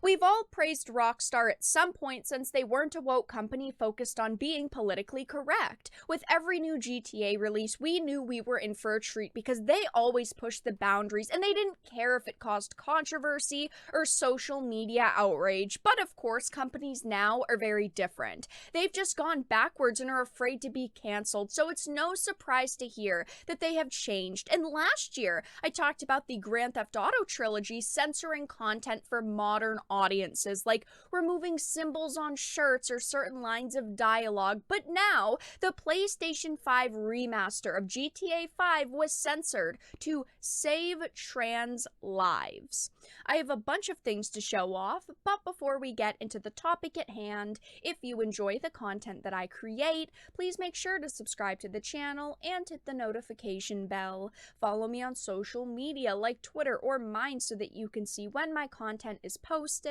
We've all praised Rockstar at some point since they weren't a woke company focused on being politically correct. With every new GTA release, we knew we were in for a treat because they always pushed the boundaries and they didn't care if it caused controversy or social media outrage. But of course, companies now are very different. They've just gone backwards and are afraid to be canceled, so it's no surprise to hear that they have changed. And last year, I talked about the Grand Theft Auto trilogy censoring content for modern audiences, like removing symbols on shirts or certain lines of dialogue. But now, the PlayStation 5 remaster of GTA 5 was censored to save trans lives. I have a bunch of things to show off, but before we get into the topic at hand, if you enjoy the content that I create, please make sure to subscribe to the channel and hit the notification bell. Follow me on social media like Twitter or mine so that you can see when my content is posted.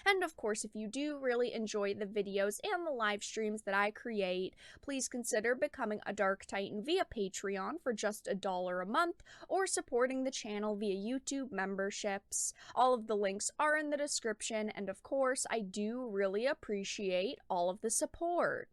And of course, if you do really enjoy the videos and the live streams that I create, please consider becoming a Dark Titan via Patreon for just $1 a month or supporting the channel via YouTube memberships. All of the links are in the description, and of course, I do really appreciate all of the support.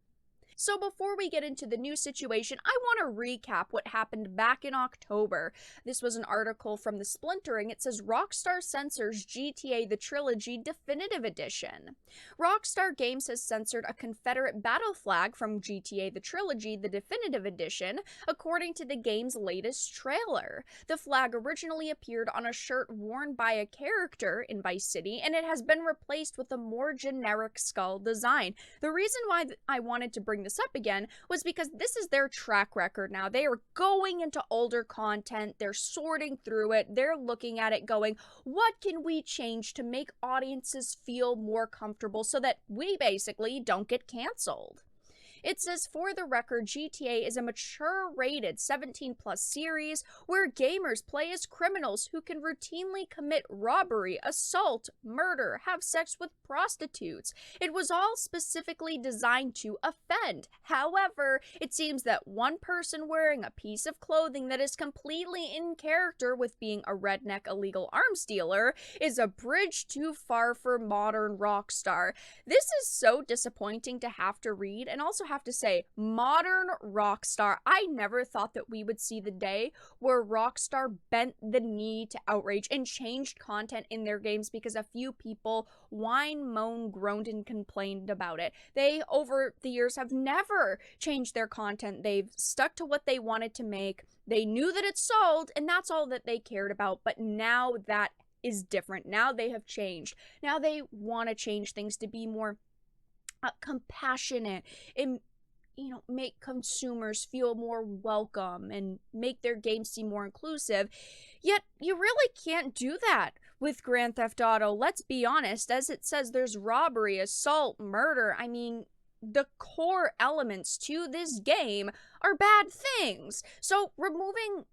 So before we get into the new situation, I want to recap what happened back in October. This was an article from The Splintering. It says Rockstar censors GTA The Trilogy Definitive Edition. Rockstar Games has censored a Confederate battle flag from GTA The Trilogy The Definitive Edition, according to the game's latest trailer. The flag originally appeared on a shirt worn by a character in Vice City, and it has been replaced with a more generic skull design. The reason why I wanted to bring this up again was because this is their track record now. They are going into older content, they're sorting through it, they're looking at it going, what can we change to make audiences feel more comfortable so that we basically don't get canceled? It says, for the record, GTA is a mature-rated 17-plus series where gamers play as criminals who can routinely commit robbery, assault, murder, have sex with prostitutes. It was all specifically designed to offend. However, it seems that one person wearing a piece of clothing that is completely in character with being a redneck illegal arms dealer is a bridge too far for modern Rockstar. This is so disappointing to have to read, and also have to say, modern Rockstar. I never thought that we would see the day where Rockstar bent the knee to outrage and changed content in their games because a few people whined, moaned, groaned, and complained about it. They, over the years, have never changed their content. They've stuck to what they wanted to make. They knew that it sold, and that's all that they cared about. But now that is different. Now they have changed. Now they want to change things to be more compassionate and, make consumers feel more welcome and make their games seem more inclusive. Yet you really can't do that with Grand Theft Auto. Let's be honest, as it says, there's robbery, assault, murder. I mean, the core elements to this game are bad things. So removing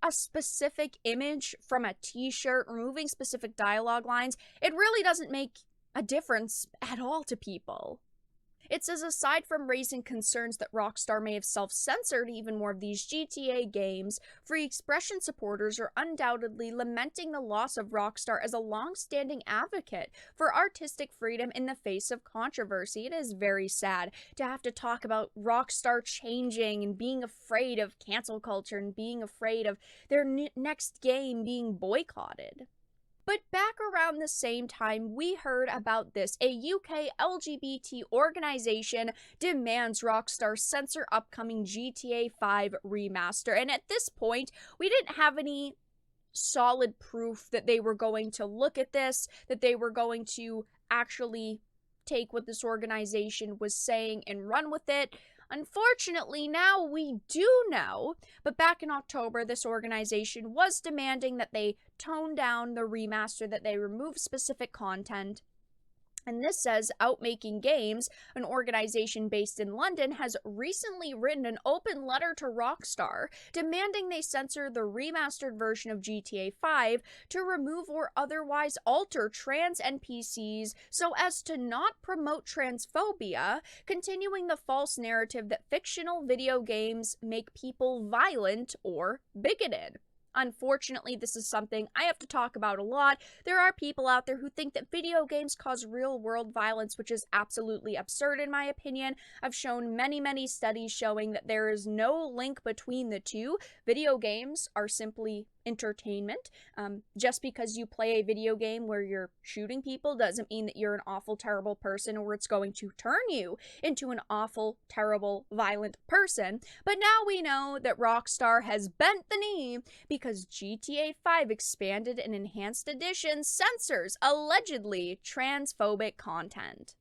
a specific image from a t-shirt, removing specific dialogue lines, it really doesn't make a difference at all to people. It says, aside from raising concerns that Rockstar may have self-censored even more of these GTA games, free expression supporters are undoubtedly lamenting the loss of Rockstar as a long-standing advocate for artistic freedom in the face of controversy. It is very sad to have to talk about Rockstar changing and being afraid of cancel culture and being afraid of their next game being boycotted. But back around the same time, we heard about this. A UK LGBT organization demands Rockstar censor upcoming GTA 5 remaster. And at this point, we didn't have any solid proof that they were going to look at this, that they were going to actually take what this organization was saying and run with it. Unfortunately, now we do know, but back in October, this organization was demanding that they tone down the remaster, that they remove specific content. And this says Outmaking Games, an organization based in London, has recently written an open letter to Rockstar demanding they censor the remastered version of GTA 5 to remove or otherwise alter trans NPCs so as to not promote transphobia, continuing the false narrative that fictional video games make people violent or bigoted. Unfortunately, this is something I have to talk about a lot. There are people out there who think that video games cause real-world violence, which is absolutely absurd in my opinion. I've shown many studies showing that there is no link between the two. Video games are simply entertainment. Just because you play a video game where you're shooting people doesn't mean that you're an awful, terrible person, or it's going to turn you into an awful, terrible, violent person. But now we know that Rockstar has bent the knee because GTA 5 expanded and enhanced edition censors allegedly transphobic content.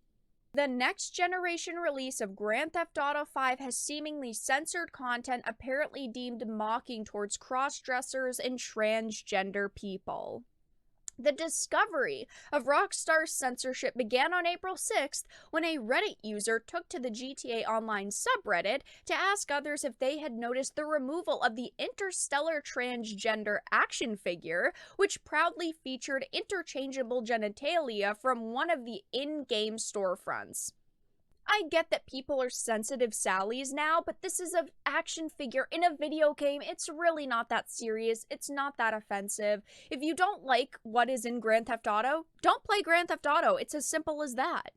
The next generation release of Grand Theft Auto 5 has seemingly censored content apparently deemed mocking towards cross-dressers and transgender people. The discovery of Rockstar's censorship began on April 6th when a Reddit user took to the GTA Online subreddit to ask others if they had noticed the removal of the interstellar transgender action figure, which proudly featured interchangeable genitalia from one of the in-game storefronts. I get that people are sensitive Sallies now, but this is an action figure in a video game. It's really not that serious. It's not that offensive. If you don't like what is in Grand Theft Auto, don't play Grand Theft Auto. It's as simple as that.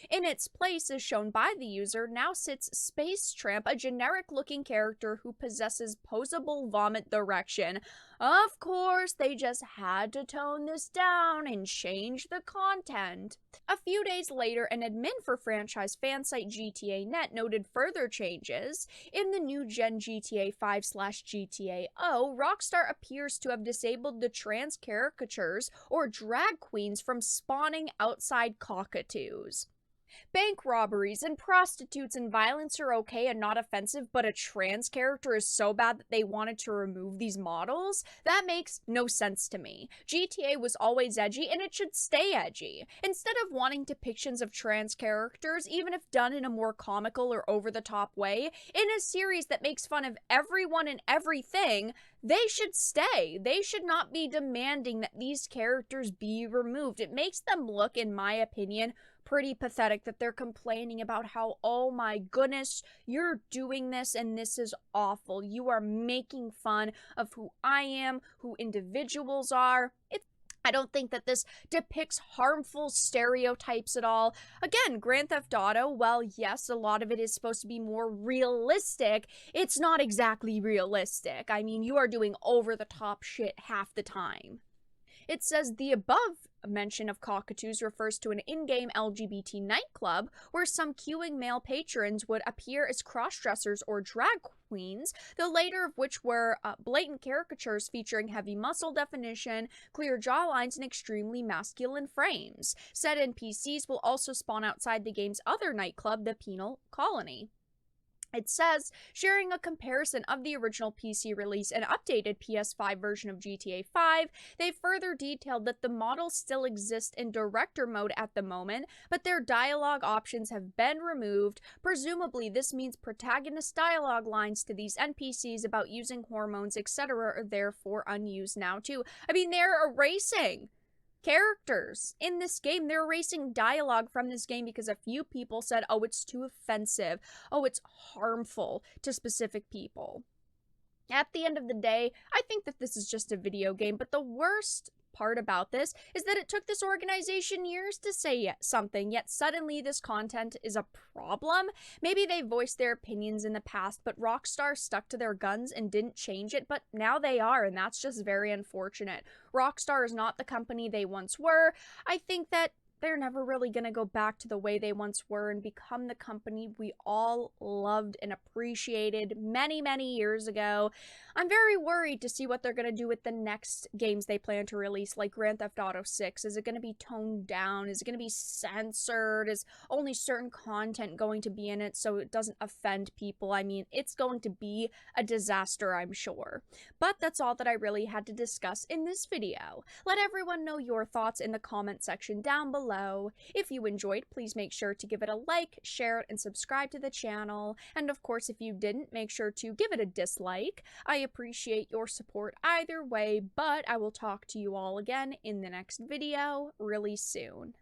In its place, as shown by the user, now sits Space Tramp, a generic-looking character who possesses posable vomit direction. Of course, they just had to tone this down and change the content. A few days later, an admin for franchise fansite GTA.net noted further changes. In the new-gen GTA 5/GTA-O, Rockstar appears to have disabled the trans caricatures or drag queens from spawning outside cockatoos. Bank robberies and prostitutes and violence are okay and not offensive, but a trans character is so bad that they wanted to remove these models? That makes no sense to me. GTA was always edgy, and it should stay edgy. Instead of wanting depictions of trans characters, even if done in a more comical or over-the-top way, in a series that makes fun of everyone and everything, they should stay. They should not be demanding that these characters be removed. It makes them look, in my opinion, pretty pathetic that they're complaining about how, oh my goodness, you're doing this and this is awful. You are making fun of who I am, who individuals are. I don't think that this depicts harmful stereotypes at all. Again, Grand Theft Auto, well, yes, a lot of it is supposed to be more realistic. It's not exactly realistic. I mean, you are doing over-the-top shit half the time. It says the above mention of cockatoos refers to an in-game LGBT nightclub where some queuing male patrons would appear as cross-dressers or drag queens, the later of which were blatant caricatures featuring heavy muscle definition, clear jawlines, and extremely masculine frames. Said NPCs will also spawn outside the game's other nightclub, the Penal Colony. It says, sharing a comparison of the original PC release and updated PS5 version of GTA 5, they further detailed that the models still exist in director mode at the moment, but their dialogue options have been removed. Presumably, this means protagonist dialogue lines to these NPCs about using hormones, etc. are therefore unused now too. I mean, they're erasing characters in this game. They're erasing dialogue from this game because a few people said, oh, it's too offensive. Oh, it's harmful to specific people. At the end of the day, I think that this is just a video game, but the worst part about this is that it took this organization years to say something, yet suddenly this content is a problem. Maybe they voiced their opinions in the past, but Rockstar stuck to their guns and didn't change it, but now they are, and that's just very unfortunate. Rockstar is not the company they once were. I think that they're never really going to go back to the way they once were and become the company we all loved and appreciated many years ago. I'm very worried to see what they're going to do with the next games they plan to release, like Grand Theft Auto 6. Is it going to be toned down? Is it going to be censored? Is only certain content going to be in it so it doesn't offend people? I mean, it's going to be a disaster, I'm sure. But that's all that I really had to discuss in this video. Let everyone know your thoughts in the comment section down below. If you enjoyed, please make sure to give it a like, share it, and subscribe to the channel. And of course, if you didn't, make sure to give it a dislike. I appreciate your support either way, but I will talk to you all again in the next video really soon.